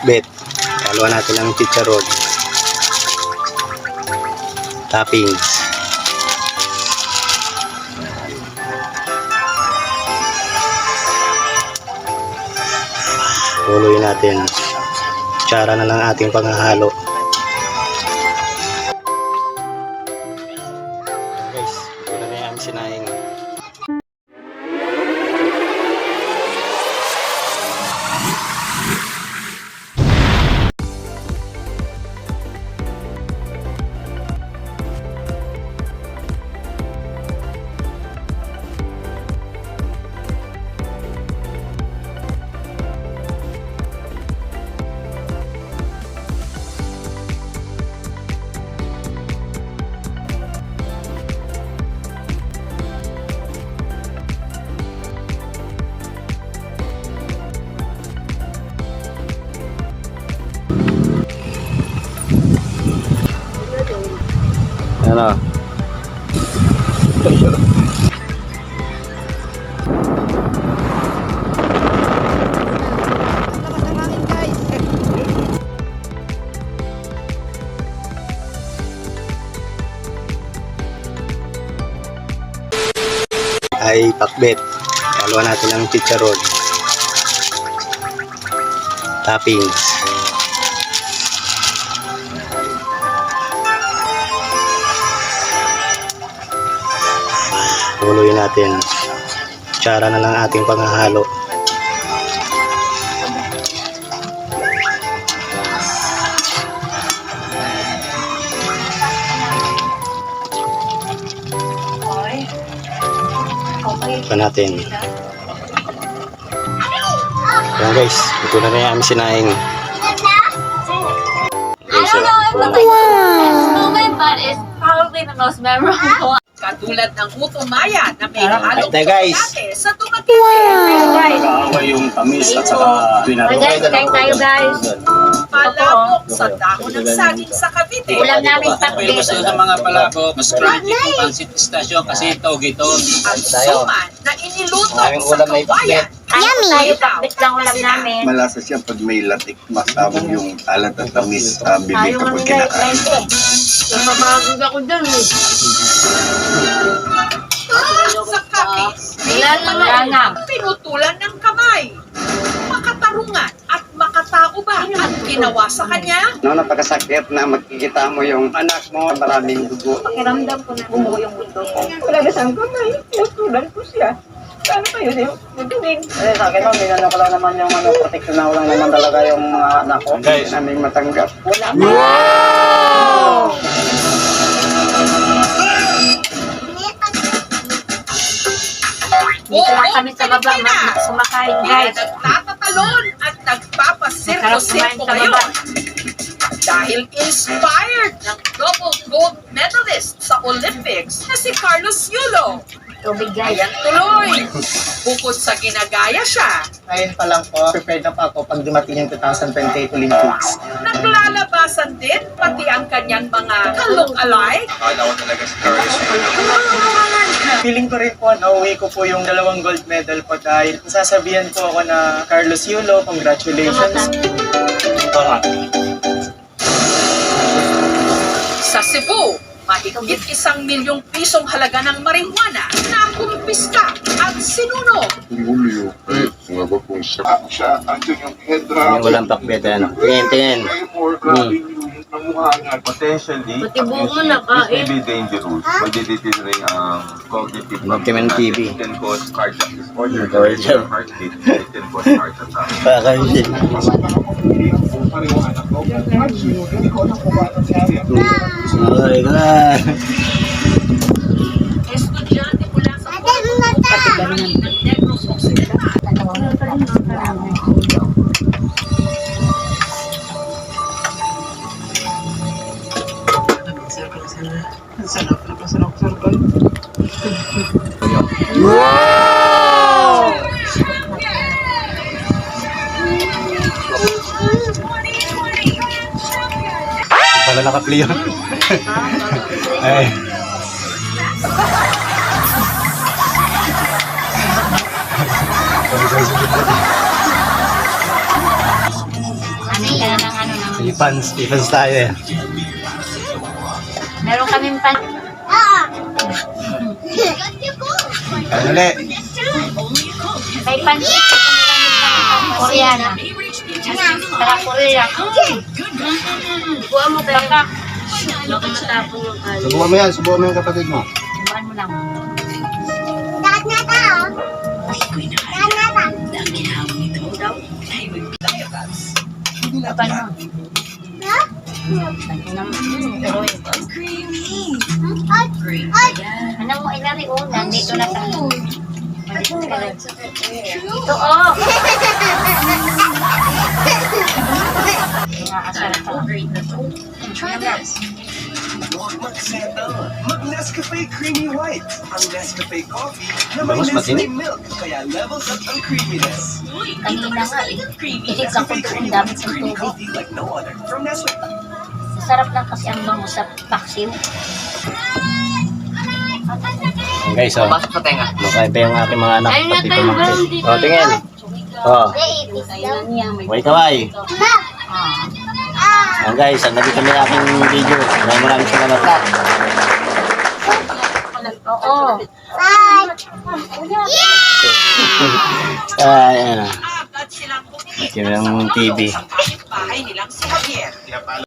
pakbet. Haluan natin ng chicharon. Toppings. Tuloy natin. Kutsara na lang ating panghahalo. Guys, ito na yung sinaing. Ano? Ay pakbet. Haluan natin ng chicharon. Toppings. Tuloy natin. Kutsara na lang ating panghahalo. Ito natin. Ayan guys, ito na rin yung aming sinaing. I don't know if the this moment, but it's probably the most memorable. Katulad ng Puto Maya na may halong Ate, guys. tsokolate sa tumatite. Nakaaway yung tamis at saka pinaro. Guys, kain tayo guys. Palabok sa dahon ng saging sa Cavite. Ulam namin Pero pakbet. gusto sa mga palabok, mas crunchy po pansit pistasyo kasi togi to. At suman na iniluto Maraming sa ulam may kawayan. Yummy! Tayo pakbet lang ulam namin. Malasa siya pag may latik, masabog yung alat at tamis sa bibig Tayo kapag mga guys. kinakain. Napapagod ako dyan eh. Sa kapis, Wala na. pinutulan ng kamay. Makatarungan at makatao ba ang ginawa sa kanya? No, napakasakit na makikita mo yung anak mo, maraming dugo. Pakiramdam ko na bumuo yung mundo ko. Talaga saan kamay, tutulan ko siya. Paano kayo yung dudugin? Eh, sa akin, minano ko lang naman yung protection na lang naman talaga yung mga anak ko. Guys. Naming matanggap. Wala. Dito lang kami sa baba, sumakain guys. Nagtatatalon at nagpapasirko-sirko Masarap kumain sa ngayon. baba. Dahil inspired ng double gold medalist sa Olympics na si Carlos Yulo. Tubig guys. Ayan tuloy. Bukod sa ginagaya siya, Ngayon pa lang po, prepared na pa ako pag dumating yung 2028 Olympics. naglalabasan din pati ang kanyang mga kalong-alay. Feeling ko rin po, nauwi ko po yung 2 gold medal po dahil sasabihan po ako na Carlos Yulo, congratulations. Sa Cebu, mahigit 1 milyong pisong halaga ng marijuana na kumpiska at sinunog. Julio, nga ba kung siya, andun yung head Yung walang pakbet. Ano? Tingin. or grabe yung namuha nga. Potentially, Pati buo abuse na, this may kain. be dangerous. Magdideteriorate ang cognitive Magtiman TV. It can cause cardiac disorder, Cardiac. heart rate, it can cause heart attack. Pakakasin. Okay ka. Estudyante mula sa Pagkabarin ng Negros Occidental. Pala naka-play yun. Ay. Bili ka na ng ano ng... Ipans tayo eh. Meron kaming pan... Ano ulit? May pansit Koreana. Saka Korea. Buwan mo ba? Baka matapon yung kalo. Subukan mo yung kapatid mo. Buwan mo lang. Laban mo. Ano mo inari o? Nandito na tayo. Ito oh! Nakasarap ka. Mag-Nescafe Creamy White. Ang Nescafe coffee na may Mas Nestle matinik. milk, kaya levels up ang creaminess. Kanina nga eh. Itig ako doon gamit ng tubig. Coffee like no other from Nestle. Sarap lang kasi ang bango sa paksiw. Guys, oh. Pasok sa tenga. Makain pa yung aking mga anak. Pati pamangkin. Oh, tingin. Oh. Wait, kaway. Ayan guys, hanggang dito na aking video. Maraming salamat. Oo. Ayan. At silang Ito yung TV. sa kapitbahay nilang si Javier.